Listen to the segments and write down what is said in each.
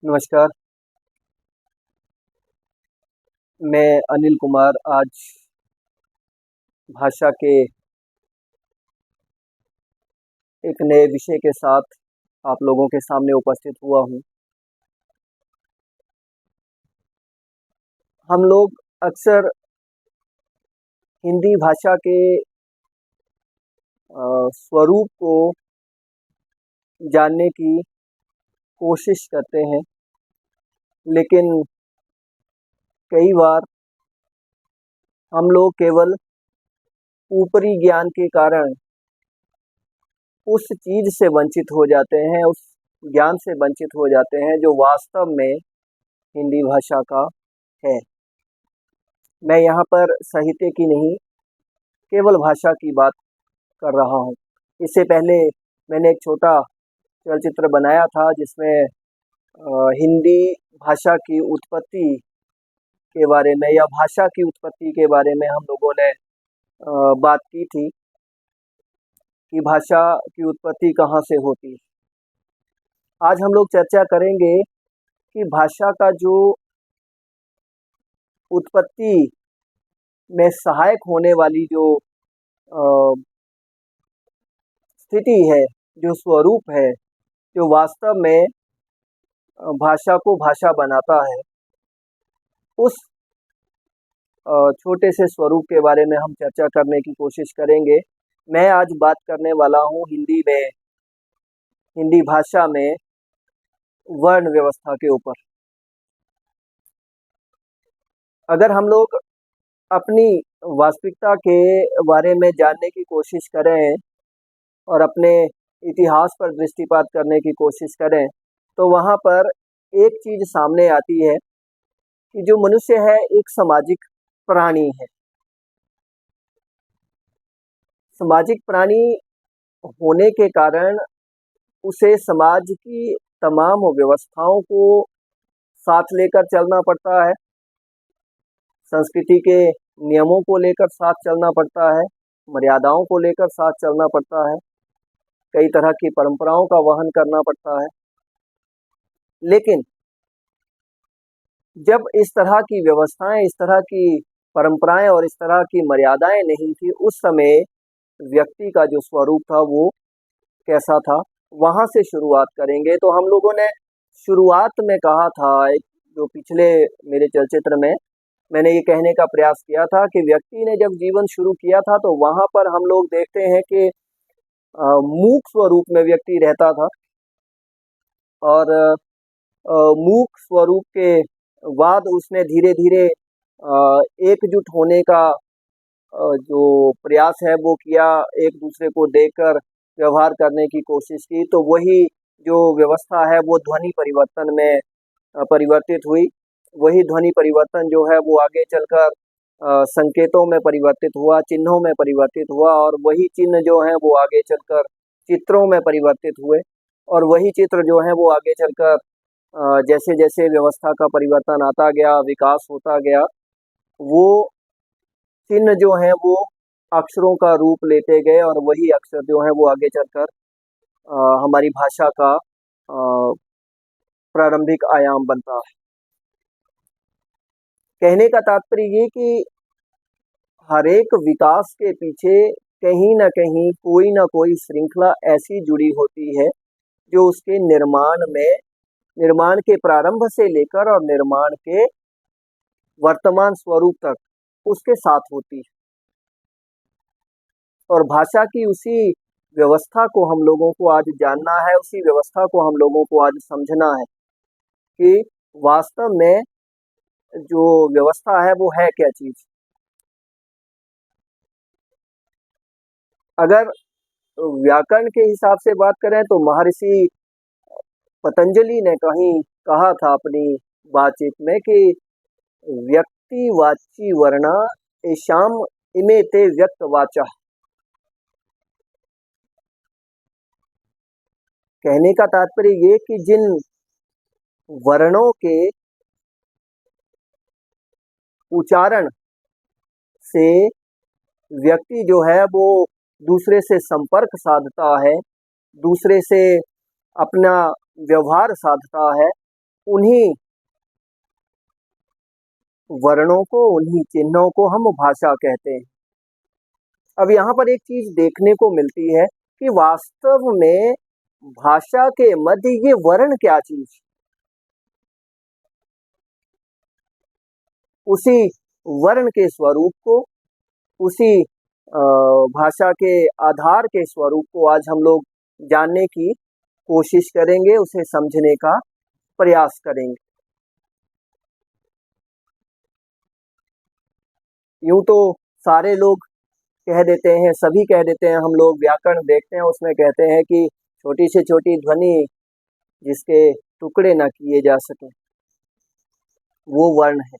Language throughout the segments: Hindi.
नमस्कार। मैं अनिल कुमार आज भाषा के एक नए विषय के साथ आप लोगों के सामने उपस्थित हुआ हूँ। हम लोग अक्सर हिंदी भाषा के स्वरूप को जानने की कोशिश करते हैं, लेकिन कई बार हम लोग केवल ऊपरी ज्ञान के कारण उस चीज़ से वंचित हो जाते हैं, उस ज्ञान से वंचित हो जाते हैं जो वास्तव में हिंदी भाषा का है। मैं यहाँ पर साहित्य की नहीं, केवल भाषा की बात कर रहा हूँ। इससे पहले मैंने एक छोटा चलचित्र बनाया था जिसमें हिंदी भाषा की उत्पत्ति के बारे में या भाषा की उत्पत्ति के बारे में हम लोगों ने बात की थी कि भाषा की उत्पत्ति कहाँ से होती है। आज हम लोग चर्चा करेंगे कि भाषा का जो उत्पत्ति में सहायक होने वाली जो स्थिति है, जो स्वरूप है, जो वास्तव में भाषा को भाषा बनाता है, उस छोटे से स्वरूप के बारे में हम चर्चा करने की कोशिश करेंगे। मैं आज बात करने वाला हूँ हिंदी भाषा में वर्ण व्यवस्था के ऊपर। अगर हम लोग अपनी वास्तविकता के बारे में जानने की कोशिश करें और अपने इतिहास पर दृष्टिपात करने की कोशिश करें तो वहाँ पर एक चीज़ सामने आती है कि जो मनुष्य है एक सामाजिक प्राणी है। सामाजिक प्राणी होने के कारण उसे समाज की तमाम व्यवस्थाओं को साथ लेकर चलना पड़ता है, संस्कृति के नियमों को लेकर साथ चलना पड़ता है, मर्यादाओं को लेकर साथ चलना पड़ता है, कई तरह की परंपराओं का वहन करना पड़ता है। लेकिन जब इस तरह की व्यवस्थाएं, इस तरह की परंपराएं और इस तरह की मर्यादाएं नहीं थी, उस समय व्यक्ति का जो स्वरूप था वो कैसा था, वहाँ से शुरुआत करेंगे। तो हम लोगों ने शुरुआत में कहा था, एक जो पिछले मेरे चलचित्र में मैंने ये कहने का प्रयास किया था कि व्यक्ति ने जब जीवन शुरू किया था तो वहाँ पर हम लोग देखते हैं कि मूक स्वरूप में व्यक्ति रहता था और मूक स्वरूप के बाद उसने धीरे धीरे एकजुट होने का जो प्रयास है वो किया, एक दूसरे को देखकर व्यवहार करने की कोशिश की। तो वही जो व्यवस्था है वो ध्वनि परिवर्तन में परिवर्तित हुई। वही ध्वनि परिवर्तन जो है वो आगे चलकर संकेतों में परिवर्तित हुआ, चिन्हों में परिवर्तित हुआ, और वही चिन्ह जो हैं वो आगे चलकर चित्रों में परिवर्तित हुए, और वही चित्र जो हैं वो आगे चलकर जैसे जैसे व्यवस्था का परिवर्तन आता गया, विकास होता गया, वो चिन्ह जो हैं वो अक्षरों का रूप लेते गए, और वही अक्षर जो हैं वो आगे चलकर हमारी भाषा का प्रारंभिक आयाम बनता है। कहने का तात्पर्य ये कि हर एक विकास के पीछे कहीं न कहीं कोई ना कोई श्रृंखला ऐसी जुड़ी होती है जो उसके निर्माण के प्रारंभ से लेकर और निर्माण के वर्तमान स्वरूप तक उसके साथ होती है। और भाषा की उसी व्यवस्था को हम लोगों को आज जानना है, उसी व्यवस्था को हम लोगों को आज समझना है कि वास्तव में जो व्यवस्था है वो है क्या चीज़। अगर व्याकरण के हिसाब से बात करें तो महर्षि पतंजलि ने कहीं कहा था अपनी बातचीत में कि व्यक्तिवाची वर्णा एषाम इमे ते व्यक्तवाचा। कहने का तात्पर्य ये कि जिन वर्णों के उच्चारण से व्यक्ति जो है वो दूसरे से संपर्क साधता है, दूसरे से अपना व्यवहार साधता है, उन्हीं वर्णों को, उन्हीं चिन्हों को हम भाषा कहते हैं। अब यहाँ पर एक चीज देखने को मिलती है कि वास्तव में भाषा के मध्य ये वर्ण क्या चीज, उसी वर्ण के स्वरूप को, उसी भाषा के आधार के स्वरूप को आज हम लोग जानने की कोशिश करेंगे, उसे समझने का प्रयास करेंगे। यूं तो सारे लोग कह देते हैं, सभी कह देते हैं, हम लोग व्याकरण देखते हैं उसमें कहते हैं कि छोटी से छोटी ध्वनि जिसके टुकड़े ना किए जा सके वो वर्ण है।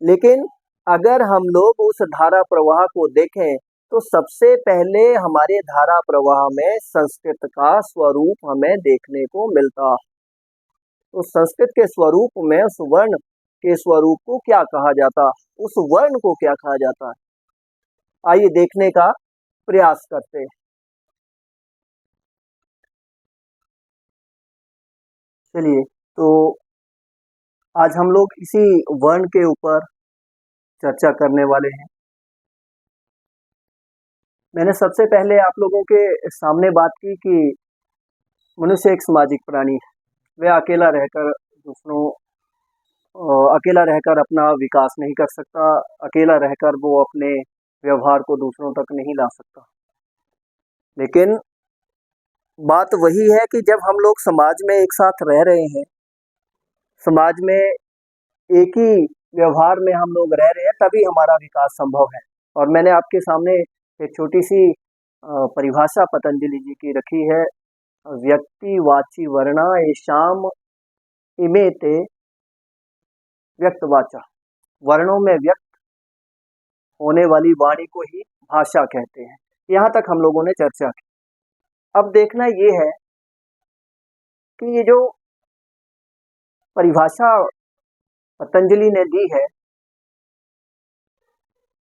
लेकिन अगर हम लोग उस धारा प्रवाह को देखें तो सबसे पहले हमारे धारा प्रवाह में संस्कृत का स्वरूप हमें देखने को मिलता है। तो संस्कृत के स्वरूप में उस वर्ण के स्वरूप को क्या कहा जाता है, उस वर्ण को क्या कहा जाता है, आइए देखने का प्रयास करते हैं। चलिए, तो आज हम लोग इसी वर्ण के ऊपर चर्चा करने वाले हैं। मैंने सबसे पहले आप लोगों के सामने बात की कि मनुष्य एक सामाजिक प्राणी है। वह अकेला रहकर अकेला रहकर अपना विकास नहीं कर सकता, अकेला रहकर वो अपने व्यवहार को दूसरों तक नहीं ला सकता। लेकिन बात वही है कि जब हम लोग समाज में एक साथ रह रहे हैं, समाज में एक ही व्यवहार में हम लोग रह रहे हैं, तभी हमारा विकास संभव है। और मैंने आपके सामने एक छोटी सी परिभाषा पतंजलि जी की रखी है। व्यक्तिवाची वर्णा येषाम इमे ते व्यक्तवाचा। वर्णों में व्यक्त होने वाली वाणी को ही भाषा कहते हैं। यहाँ तक हम लोगों ने चर्चा की। अब देखना ये है कि ये जो परिभाषा पतंजलि ने दी है,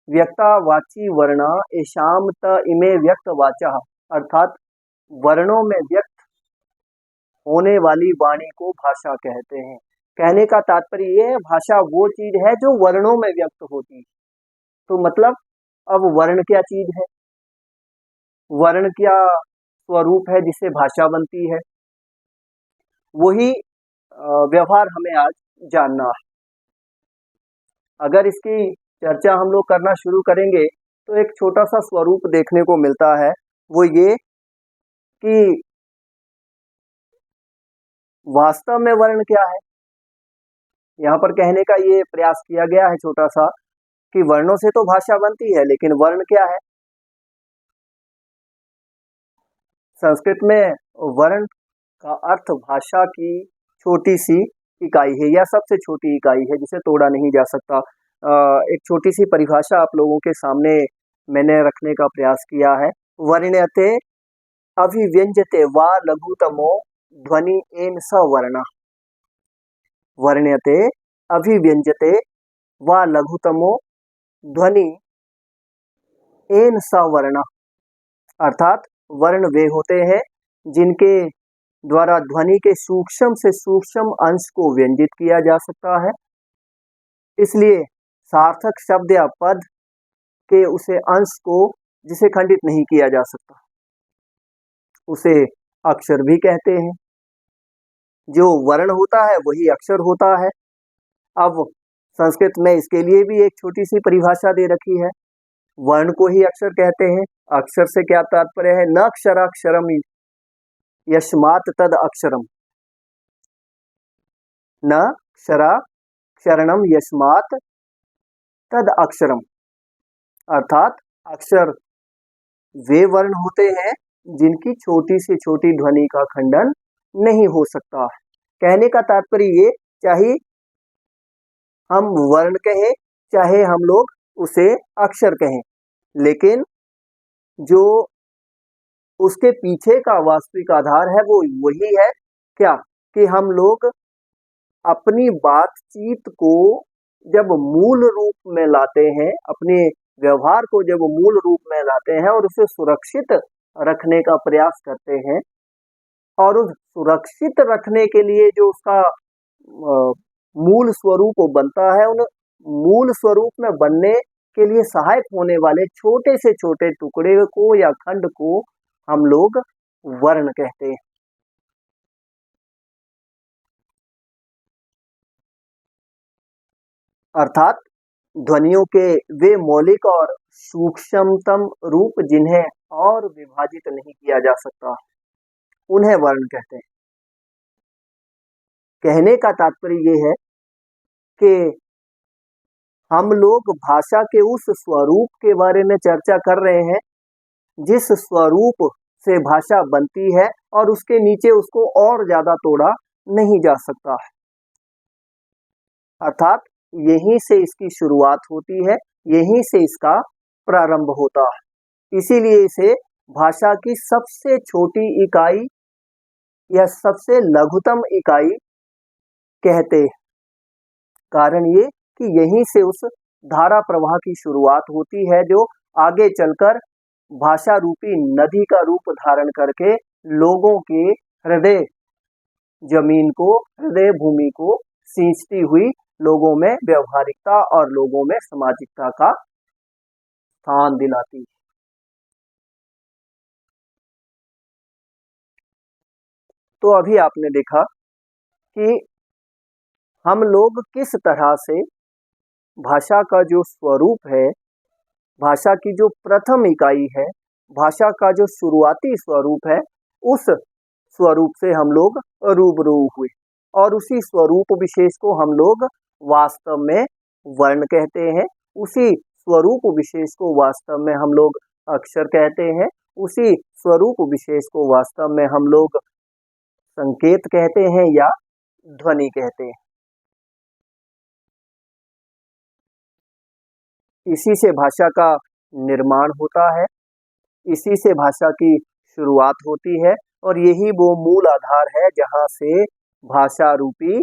व्यक्तावाची वर्णा येषाम त इमे व्यक्तवाचा, अर्थात वर्णों में व्यक्त होने वाली वाणी को भाषा कहते हैं। कहने का तात्पर्य ये है, भाषा वो चीज है जो वर्णों में व्यक्त होती है। तो मतलब अब वर्ण क्या चीज है, वर्ण क्या स्वरूप है जिससे भाषा बनती है, वही व्यवहार हमें आज जानना है। अगर इसकी चर्चा हम लोग करना शुरू करेंगे तो एक छोटा सा स्वरूप देखने को मिलता है, वो ये कि वास्तव में वर्ण क्या है। यहाँ पर कहने का ये प्रयास किया गया है छोटा सा कि वर्णों से तो भाषा बनती है, लेकिन वर्ण क्या है। संस्कृत में वर्ण का अर्थ भाषा की छोटी सी इकाई है, या सबसे छोटी इकाई है जिसे तोड़ा नहीं जा सकता। एक छोटी सी परिभाषा आप लोगों के सामने मैंने रखने का प्रयास किया है। वर्ण्यते अभिव्यंजते वा लघुतमो ध्वनि एन सवर्ण। वर्ण्यते अभिव्यंजते वा लघुतमो ध्वनि एन सवर्ण, अर्थात वर्ण वे होते हैं जिनके द्वारा ध्वनि के सूक्ष्म से सूक्ष्म अंश को व्यंजित किया जा सकता है। इसलिए सार्थक शब्द या पद के उसे अंश को जिसे खंडित नहीं किया जा सकता उसे अक्षर भी कहते हैं। जो वर्ण होता है वही अक्षर होता है। अब संस्कृत में इसके लिए भी एक छोटी सी परिभाषा दे रखी है। वर्ण को ही अक्षर कहते हैं। अक्षर से क्या तात्पर्य है, न अक्षराक्षरम यस्मात् तद अक्षरम, न क्षराक्षरणम यस्मात् तद अक्षरम, अर्थात अक्षर वे वर्ण होते हैं जिनकी छोटी से छोटी ध्वनि का खंडन नहीं हो सकता। कहने का तात्पर्य ये, चाहे हम वर्ण कहें चाहे हम लोग उसे अक्षर कहें, लेकिन जो उसके पीछे का वास्तविक आधार है वो वही है क्या, कि हम लोग अपनी बातचीत को जब मूल रूप में लाते हैं, अपने व्यवहार को जब मूल रूप में लाते हैं और उसे सुरक्षित रखने का प्रयास करते हैं, और उस सुरक्षित रखने के लिए जो उसका मूल स्वरूप बनता है, उन मूल स्वरूप में बनने के लिए सहायक होने वाले छोटे से छोटे टुकड़े को या खंड को हम लोग वर्ण कहते हैं। अर्थात ध्वनियों के वे मौलिक और सूक्ष्मतम रूप जिन्हें और विभाजित नहीं किया जा सकता, उन्हें वर्ण कहते हैं। कहने का तात्पर्य ये है कि हम लोग भाषा के उस स्वरूप के बारे में चर्चा कर रहे हैं जिस स्वरूप से भाषा बनती है और उसके नीचे उसको और ज्यादा तोड़ा नहीं जा सकता है। अर्थात यहीं से इसकी शुरुआत होती है, यहीं से इसका प्रारंभ होता है। इसीलिए इसे भाषा की सबसे छोटी इकाई या सबसे लघुतम इकाई कहते हैं। कारण ये कि यहीं से उस धारा प्रवाह की शुरुआत होती है जो आगे चलकर भाषा रूपी नदी का रूप धारण करके लोगों के हृदय जमीन को, हृदय भूमि को सींचती हुई लोगों में व्यवहारिकता और लोगों में सामाजिकता का स्थान दिलाती है। तो अभी आपने देखा कि हम लोग किस तरह से भाषा का जो स्वरूप है, भाषा की जो प्रथम इकाई है, भाषा का जो शुरुआती स्वरूप है, उस स्वरूप से हम लोग रूबरू हुए और उसी स्वरूप विशेष को हम लोग वास्तव में वर्ण कहते हैं। उसी स्वरूप विशेष को वास्तव में हम लोग अक्षर कहते हैं। उसी स्वरूप विशेष को वास्तव में हम लोग संकेत कहते हैं या ध्वनि कहते हैं। इसी से भाषा का निर्माण होता है, इसी से भाषा की शुरुआत होती है और यही वो मूल आधार है जहाँ से भाषा रूपी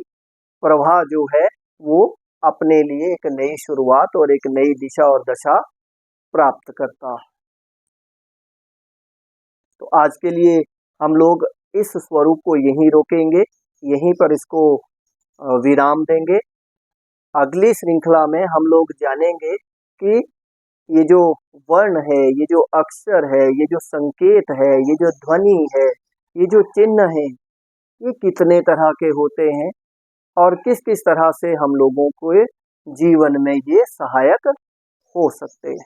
प्रवाह जो है वो अपने लिए एक नई शुरुआत और एक नई दिशा और दशा प्राप्त करता है। तो आज के लिए हम लोग इस स्वरूप को यहीं रोकेंगे, यहीं पर इसको विराम देंगे। अगली श्रृंखला में हम लोग जानेंगे कि ये जो वर्ण है, ये जो अक्षर है, ये जो संकेत है, ये जो ध्वनि है, ये जो चिन्ह है, ये कितने तरह के होते हैं और किस किस तरह से हम लोगों को जीवन में ये सहायक हो सकते हैं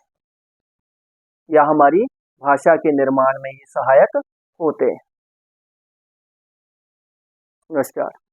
या हमारी भाषा के निर्माण में ये सहायक होते हैं। नमस्कार।